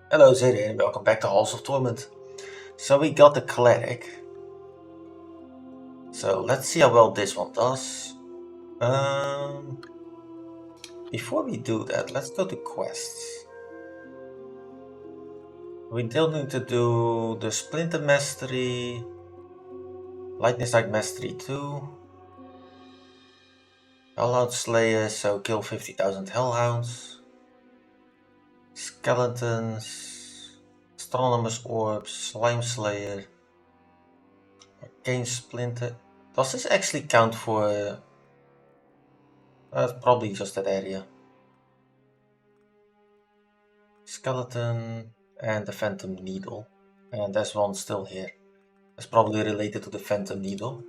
Hello Zeddy and welcome back to Halls of Torment. So we got the Cleric. So let's see how well this one does. Um, Before we do that, let's go to quests. We still need to do the Splinter Mastery, Lightning Strike Mastery 2, Hellhound Slayer, so kill 50,000 Hellhounds, Skeletons, Astronomer's Orbs, Slime Slayer, Arcane Splinter. Does this actually count for... probably just that area. Skeleton and the Phantom Needle. And there's one still here. It's probably related to the Phantom Needle.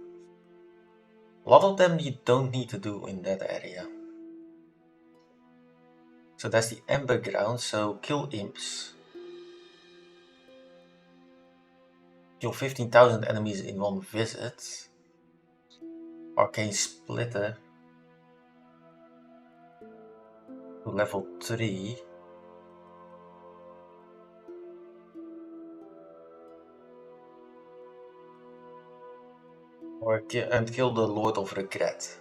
A lot of them you don't need to do in that area. So that's the Ember Ground, so kill imps. Kill 15,000 enemies in one visit. Arcane Splitter. To level 3. And kill the Lord of Regret.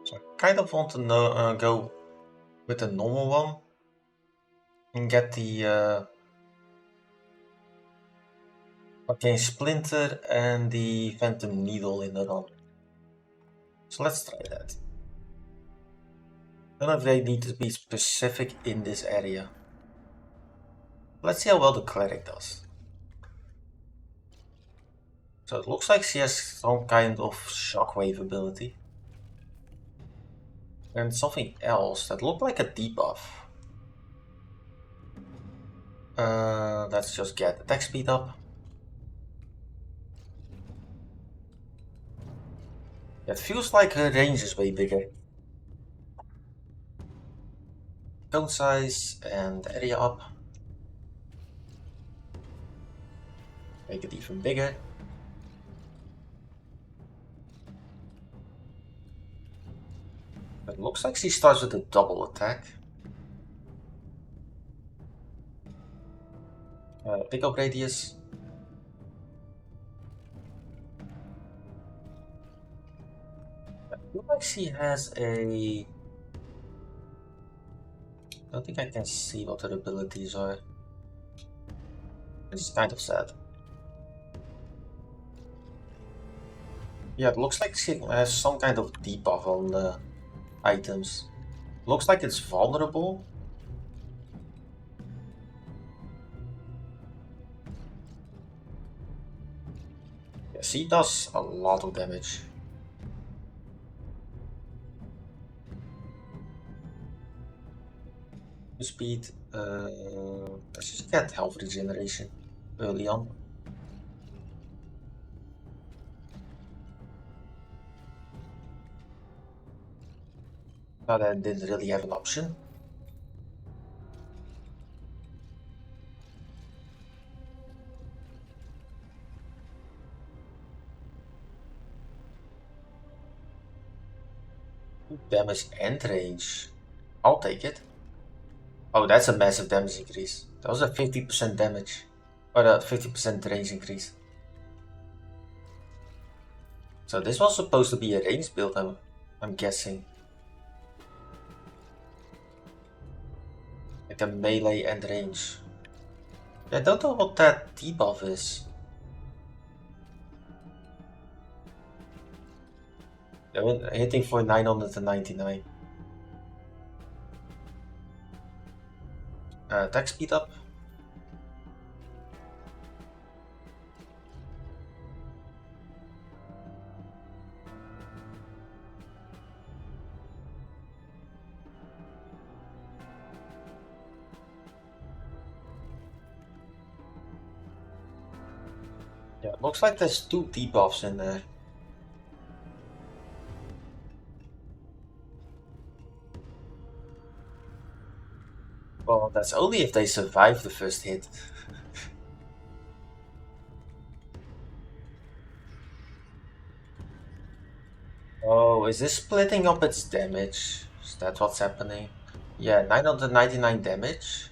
So I kind of want to go with the normal one. And get the Arcane Splinter and the Phantom Needle in the run. So let's try that. I don't know if they need to be specific in this area. Let's see how well the Cleric does. So it looks like she has some kind of shockwave ability. And something else that looked like a debuff. Let's just get attack speed up. It feels like her range is way bigger. Cone size and area up. Make it even bigger. It looks like she starts with a double attack. Pickup radius. I feel like she has a... I don't think I can see what her abilities are. This is kind of sad. Yeah, it looks like she has some kind of debuff on the items. Looks like it's vulnerable. Yeah, she does a lot of damage. Speed, let's just get health regeneration early on. But I didn't really have an option. Damage and range. I'll take it. Oh, that's a massive damage increase. That was a 50% damage. Or a 50% range increase. So this was supposed to be a range build, I'm guessing. Like a melee and range. I don't know what that debuff is. Hitting for 999. Attack speed up. Yeah, it looks like there's 2 debuffs in there. Well, that's only if they survive the first hit. Oh, is this splitting up its damage? That's what's happening. Yeah, 999 damage.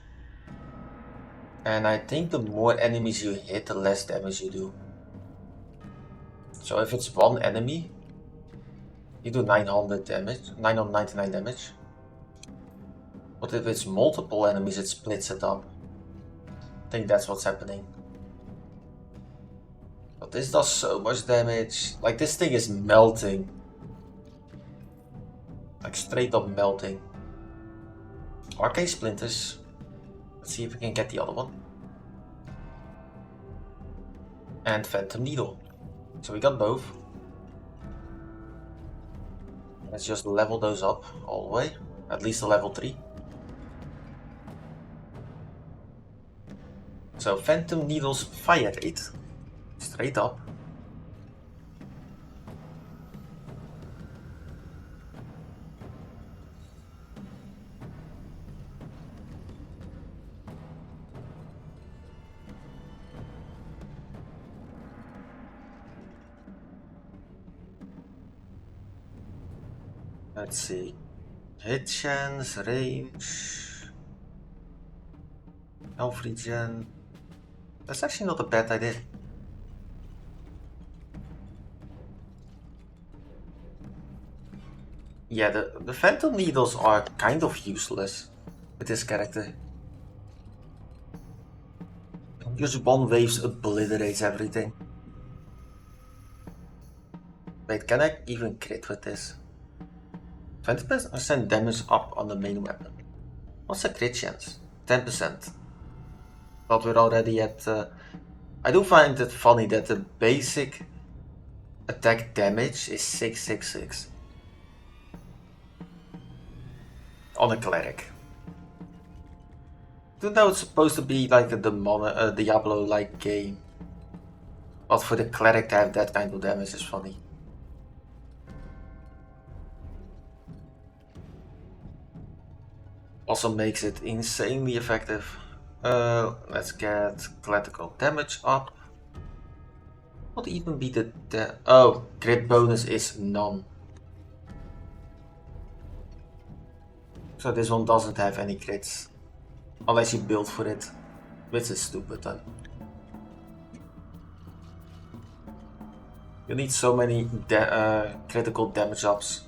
And I think the more enemies you hit, the less damage you do. So if it's one enemy, you do 900 damage, 999 damage. But if it's multiple enemies, it splits it up. I think that's what's happening. But this does so much damage. Like, this thing is melting. Like, straight up melting. Arcane Splinters. Let's see if we can get the other one. And Phantom Needle. So we got both. Let's just level those up all the way. At least to level 3. So Phantom Needle's fire rate. Straight up. Let's see. Hit chance, range, health regen. That's actually not a bad idea. Yeah, the Phantom Needles are kind of useless with this character. Just one waves obliterates everything. Wait, can I even crit with this? 20% damage up on the main weapon. What's the crit chance? 10%. But we're already at... I do find it funny that the basic attack damage is 666. On a Cleric. Even though it's supposed to be like a Diablo-like game. But for the Cleric to have that kind of damage is funny. Also makes it insanely effective. Let's get critical damage up. What even be the oh, crit bonus is none. So this one doesn't have any crits. Unless you build for it. Which is stupid then. You need so many critical damage ups.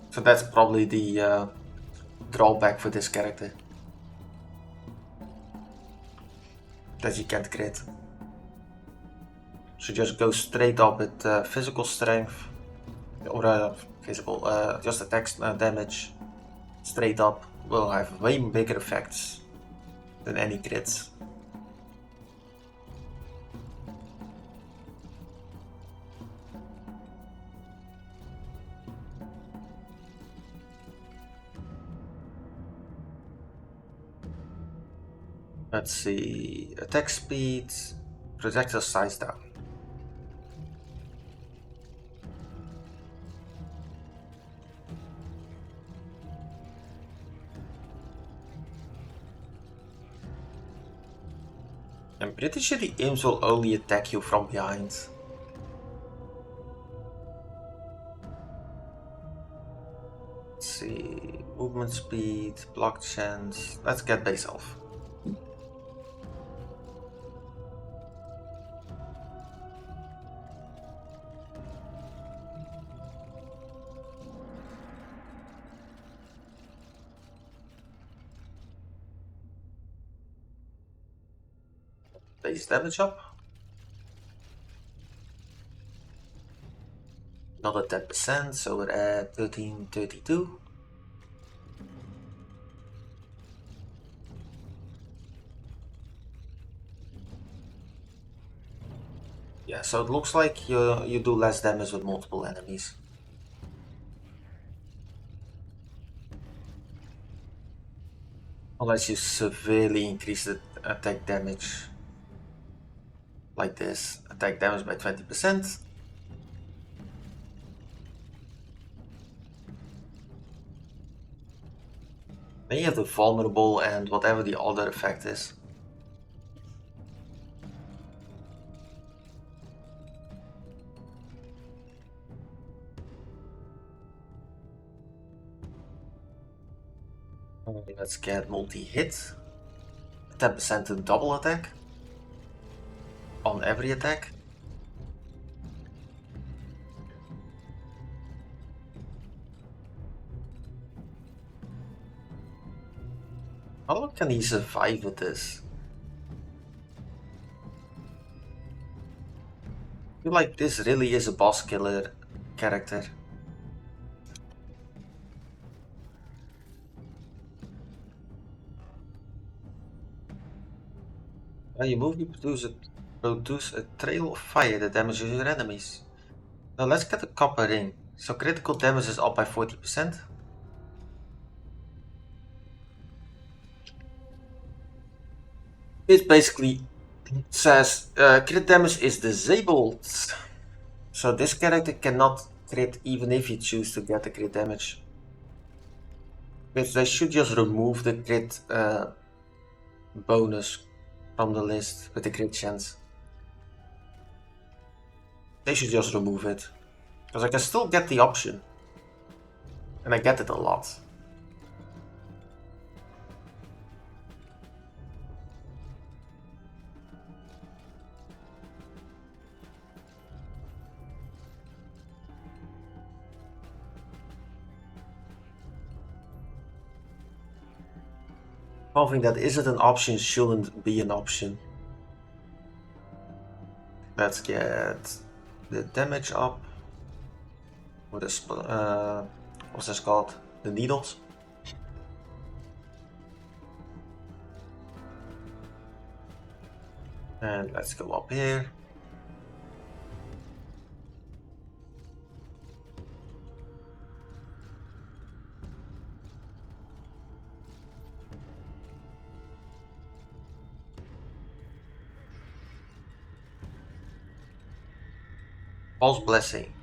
So that's probably the drawback for this character. That you can't crit. So just go straight up with physical strength. Or just attack damage. Straight up will have way bigger effects than any crits. Let's see, attack speed, projectile size down. I'm pretty sure the imps will only attack you from behind. Let's see, movement speed, block chance. Let's get base health. Base damage up. Another 10%, so we're at 1332. Yeah, so it looks like you do less damage with multiple enemies. Unless you severely increase the attack damage. Like this, attack damage by 20%. Then you have the vulnerable and whatever the other effect is. Let's get multi-hit. 10% to double attack. On every attack. How long can he survive with this? I feel like this really is a boss killer character. When you move, you produce a trail of fire that damages your enemies. Now let's get a copper ring. So critical damage is up by 40%. It basically says crit damage is disabled. So this character cannot crit even if you choose to get the crit damage. Which they should just remove the crit bonus from the list with the crit chance. They should just remove it. Because I can still get the option. And I get it a lot. Something that isn't an option shouldn't be an option. Let's get the damage up. What is what's this called? The needles. And let's go up here. False Blessing.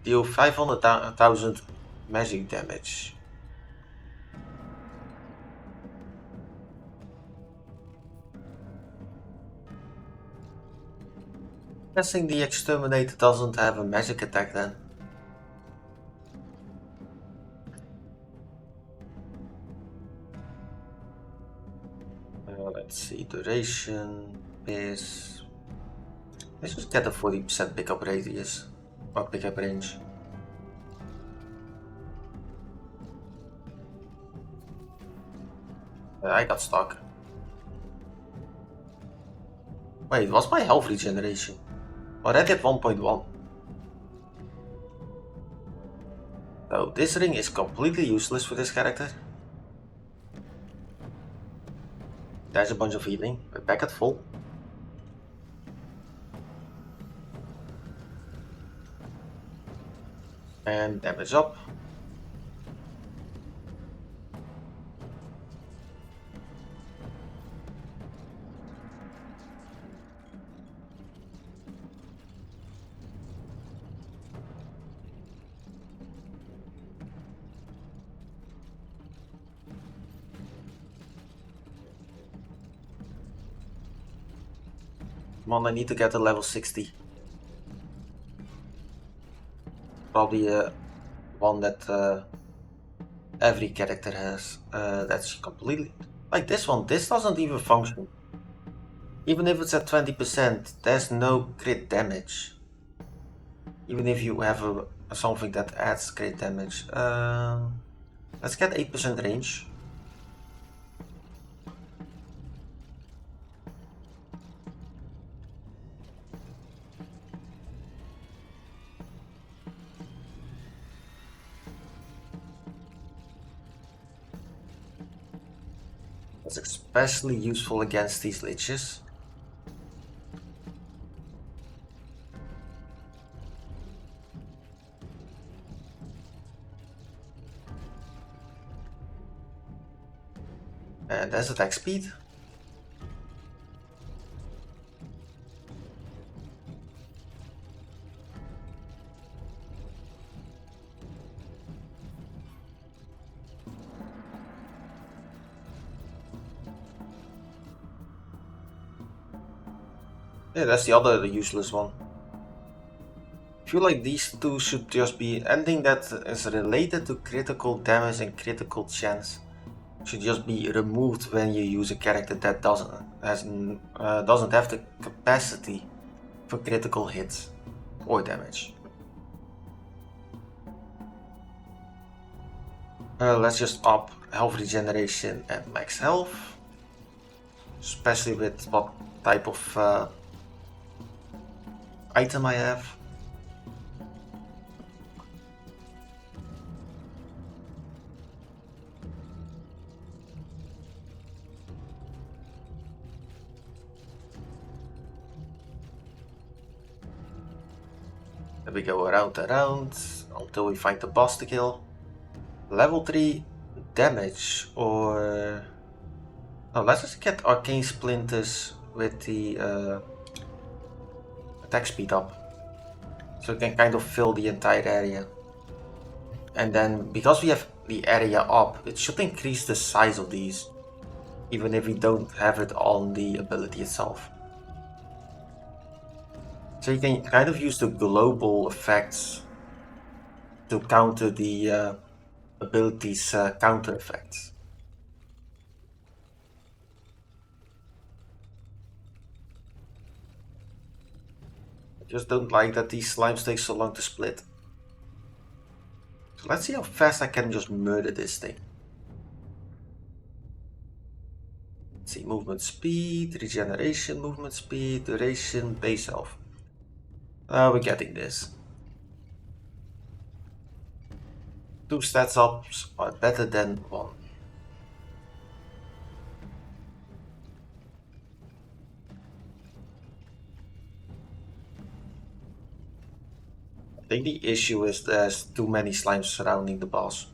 Deal 500,000 magic damage. Guessing the Exterminator doesn't have a magic attack then. Let's see, duration is... Let's just get a 40% pickup radius, or pickup range. I got stuck. Wait, what's my health regeneration? Already at 1.1. So this ring is completely useless for this character. There's a bunch of healing. We're back at full. And damage up. Come on, I need to get to level 60. Probably one that every character has. That's completely... Like this one, this doesn't even function. Even if it's at 20%, there's no crit damage. Even if you have something that adds crit damage. Let's get 8% range. That's especially useful against these liches. And there's attack speed. Yeah, that's the other useless one. I feel like these two should just be anything that is related to critical damage and critical chance. should just be removed when you use a character that doesn't have the capacity for critical hits or damage. Let's just up health regeneration and max health, especially with what type of item I have. Then we go around and around until we find the boss to kill. Level 3 damage, or no, let's just get arcane splinters with the attack speed up, so we can kind of fill the entire area. And then because we have the area up, it should increase the size of these, even if we don't have it on the ability itself. So you can kind of use the global effects to counter the abilities' counter effects. I just don't like that these slimes take so long to split. So let's see how fast I can just murder this thing. Let's see, movement speed, regeneration, movement speed, duration, base health. We're getting this. 2 stats ups are better than 1. I think the issue is there's too many slimes surrounding the boss.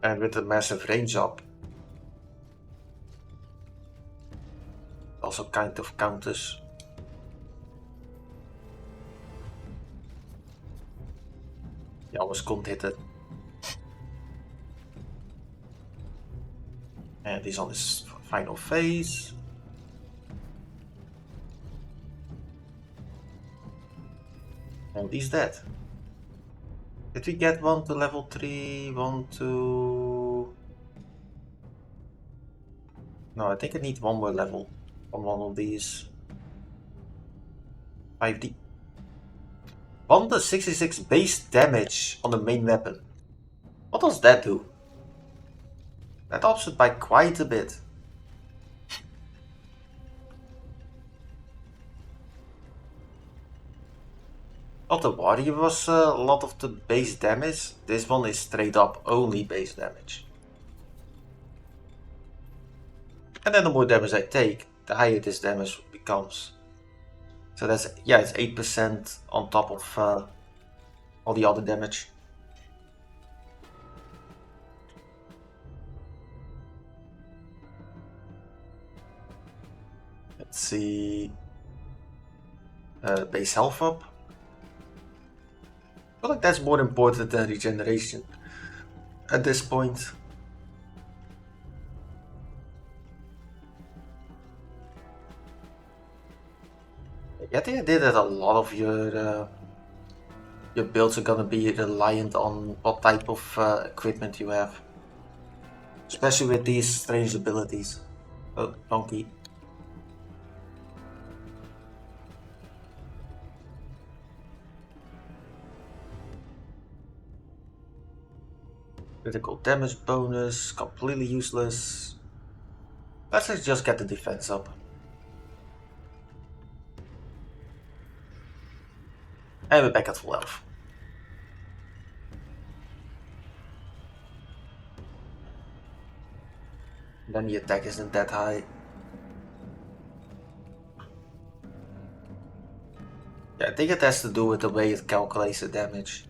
And with the massive range up, also kind of counters. You almost couldn't hit it. And he's on his final phase. And he's dead. Did we get one to level 3? One to... No, I think I need one more level on one of these. 5D. 1 to 66 base damage on the main weapon. What does that do? That ups it by quite a bit. Well, the warrior was a lot of the base damage. This one is straight up only base damage. And then the more damage I take, the higher this damage becomes. So that's, yeah, it's 8% on top of all the other damage. Let's see. Base health up. I feel like that's more important than regeneration at this point. I think I did that a lot of your builds are gonna be reliant on what type of equipment you have. Especially with these strange abilities. Oh, donkey. Critical damage bonus, completely useless. Let's just get the defense up. And we're back at full health. Then the attack isn't that high. Yeah, I think it has to do with the way it calculates the damage.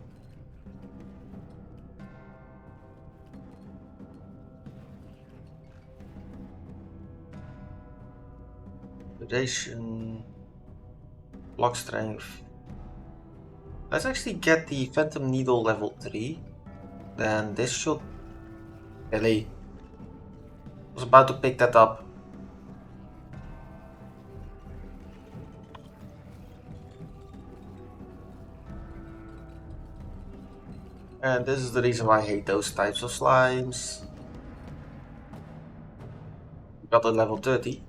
Duration, block strength. Let's actually get the Phantom Needle level 3. Then this should... Really? I was about to pick that up. And this is the reason why I hate those types of slimes. Got to level 30.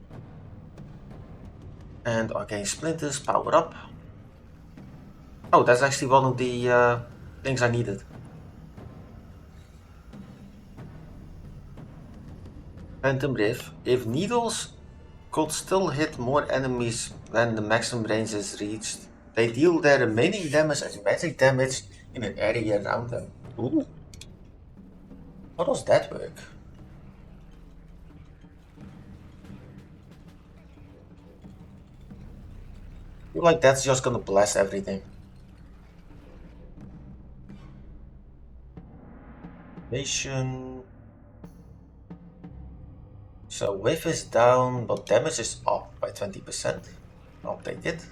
And arcane splinters, power up. Oh, that's actually one of the things I needed. Phantom Rift. If needles could still hit more enemies when the maximum range is reached, they deal their remaining damage as magic damage in an area around them. Ooh. How does that work? I feel like that's just gonna blast everything. Nation. So whiff is down, but damage is up by 20%. I'll take it.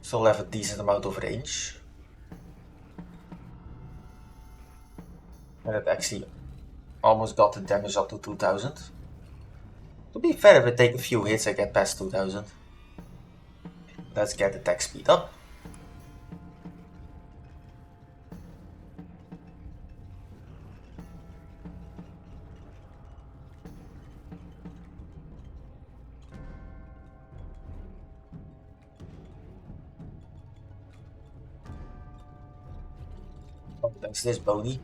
Still have a decent amount of range. And it actually almost got the damage up to 2000. To be fair, if I take a few hits, I get past 2000. Let's get attack speed up. Oh, thanks to this bony.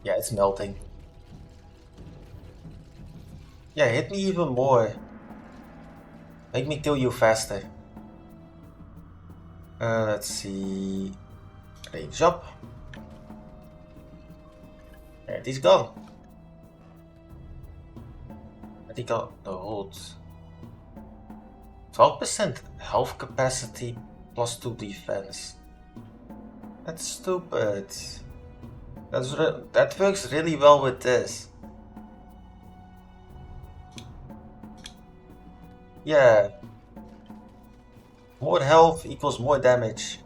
Yeah, it's melting. Yeah, hit me even more. Make me kill you faster. Let's see. Range up. And he's gone. I think the holds 12% health capacity plus 2 defense. That's stupid. That works really well with this. Yeah. More health equals more damage.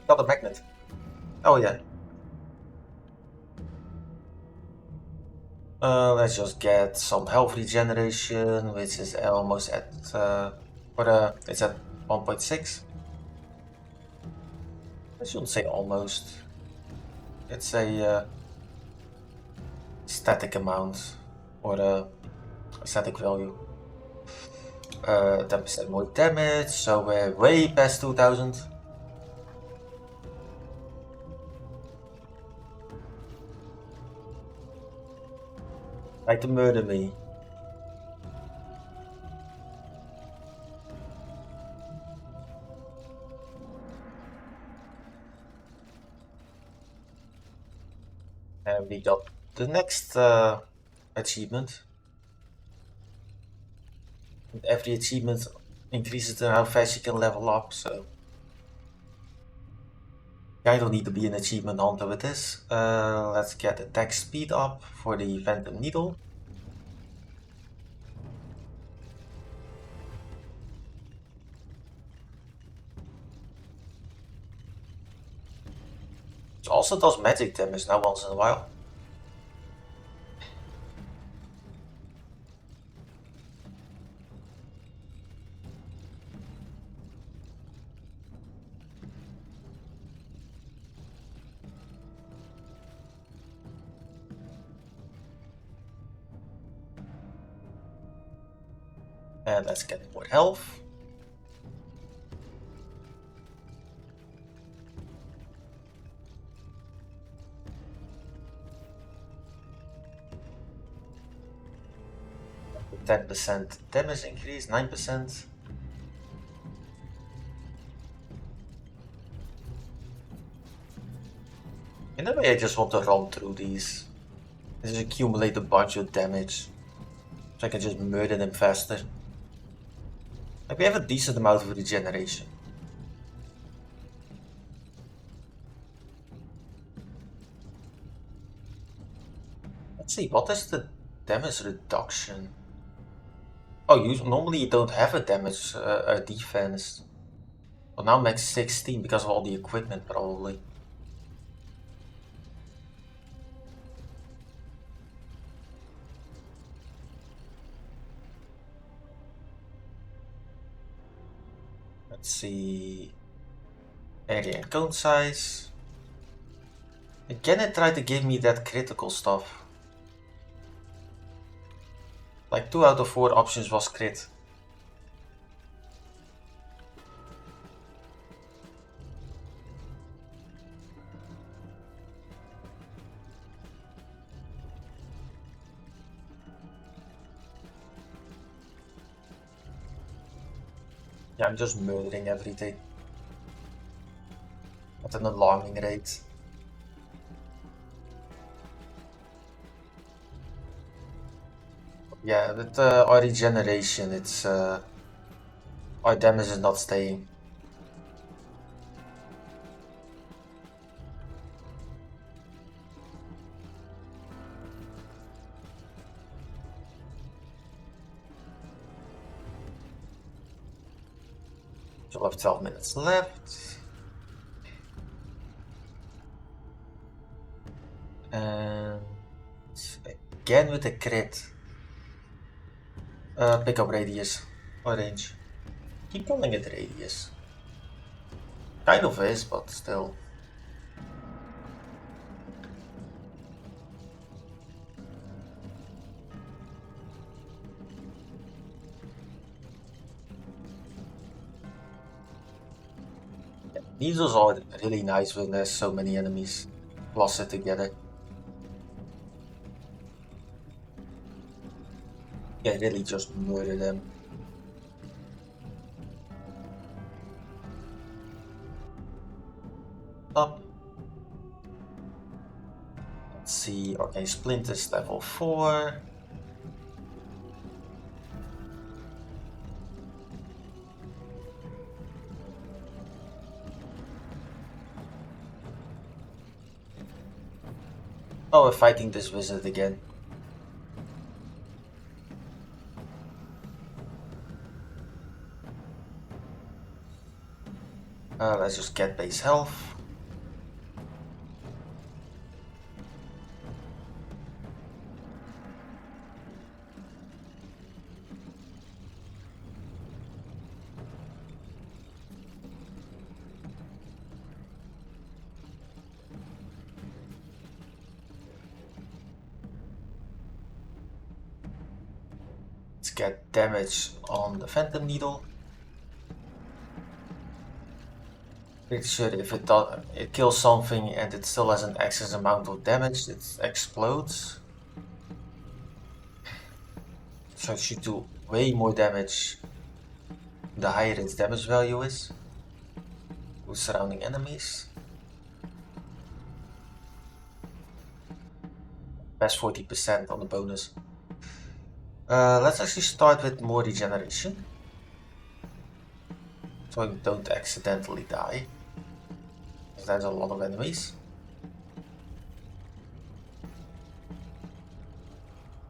Got a magnet. Oh yeah. Let's just get some health regeneration, which is almost at it's at 1.6. I shouldn't say almost. It's a static amount or a static value. 10% more damage, so we're way past 2000. Try to murder me. And we got the next achievement. And every achievement increases how fast you can level up, so I don't need to be an achievement hunter with this. Let's get attack speed up for the Phantom Needle. It also does magic damage now once in a while. And let's get more health. With 10% damage increase, 9%. In a way, I just want to run through these. Just accumulate a bunch of damage. So I can just murder them faster. Like we have a decent amount of regeneration. Let's see, what is the damage reduction? Oh, normally you don't have a damage defense. Well, now max 16 because of all the equipment, probably. Let's see. Area and cone size. Again, it tried to give me that critical stuff. Like 2 out of 4 options was crit. Yeah, I'm just murdering everything. At an alarming rate. Yeah, with our regeneration, it's our damage is not staying. Still have 12 minutes left. And again with a crit. Pick up radius or range. Keep calling it radius. Kind of is, but still. Yeah, needles are really nice when there's so many enemies clustered together. Yeah, really just murder them. Up. Let's see, okay, splinters level 4. Oh, we're fighting this wizard again. Let's just get base health. Let's get damage on the Phantom Needle. Pretty sure if it kills something and it still has an excess amount of damage, it explodes. So it should do way more damage the higher its damage value is to surrounding enemies. Best 40% on the bonus. Let's actually start with more regeneration. So I don't accidentally die. Because there's a lot of enemies.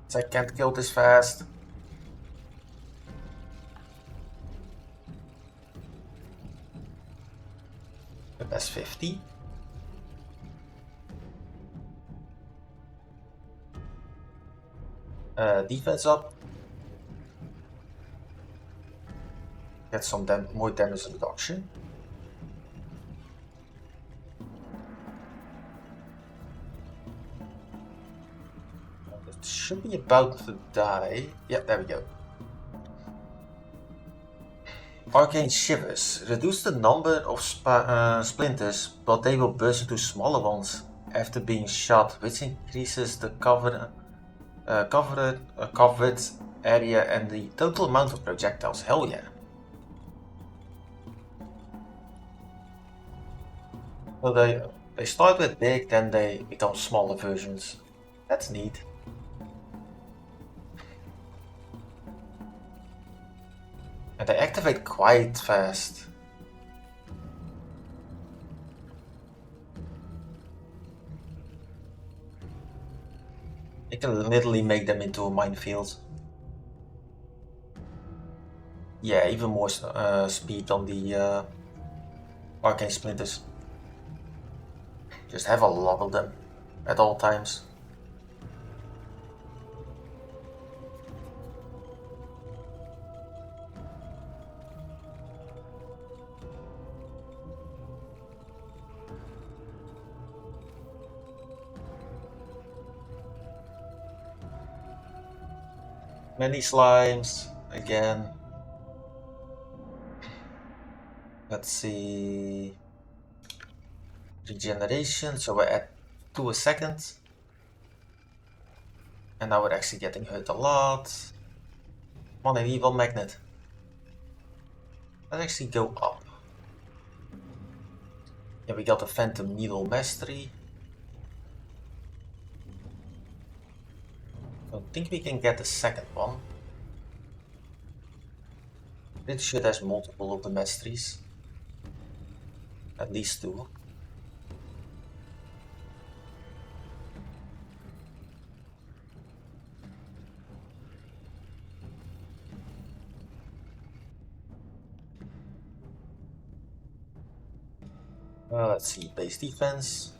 So I can't kill this fast. The best 50. Defense up. Get some more damage reduction. It should be about to die. Yeah, there we go. Arcane Shivers. Reduce the number of splinters, but they will burst into smaller ones after being shot, which increases the covered area and the total amount of projectiles. Hell yeah. So they start with big, then they become smaller versions. That's neat. And they activate quite fast. You can literally make them into a minefield. Yeah, even more speed on the Arcane splinters. Just have a lot of them at all times. Many slimes again. Let's see. Regeneration, so we're at 2 a second. And now we're actually getting hurt a lot. Come on, an evil magnet. Let's actually go up. Yeah, we got a Phantom Needle Mastery. I don't think we can get the second one. Pretty sure there's multiple of the masteries. At least 2. Let's see, base defense.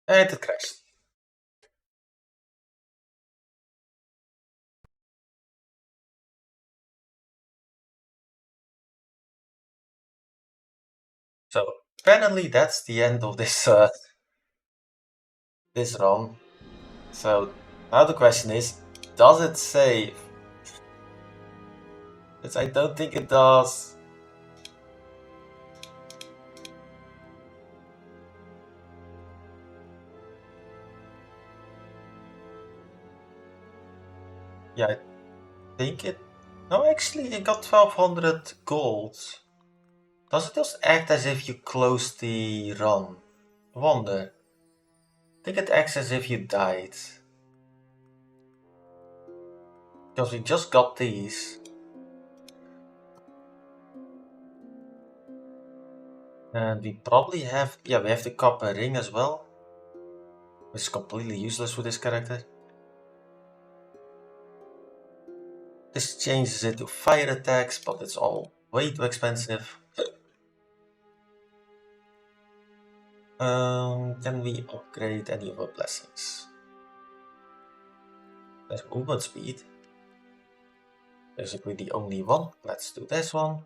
And it crashed. So apparently that's the end of this this run. So now the question is, does it save? Because I don't think it does. Yeah, I think it... No, actually it got 1200 gold. Does it just act as if you close the run? I wonder. I think it acts as if you died. Because we just got these. And we probably have... Yeah, we have the copper ring as well. Which is completely useless for this character. This changes it to fire attacks, but it's all way too expensive. Can we upgrade any of our blessings? There's movement speed. Basically the only one. Let's do this one.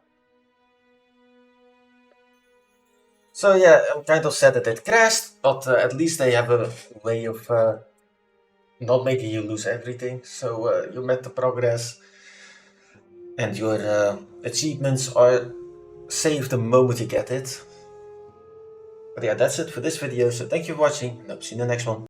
So yeah, I'm kind of sad that it crashed, but at least they have a way of not making you lose everything. So you met the progress, and your achievements are saved the moment you get it. But yeah, that's it for this video, so thank you for watching, and I'll see you in the next one.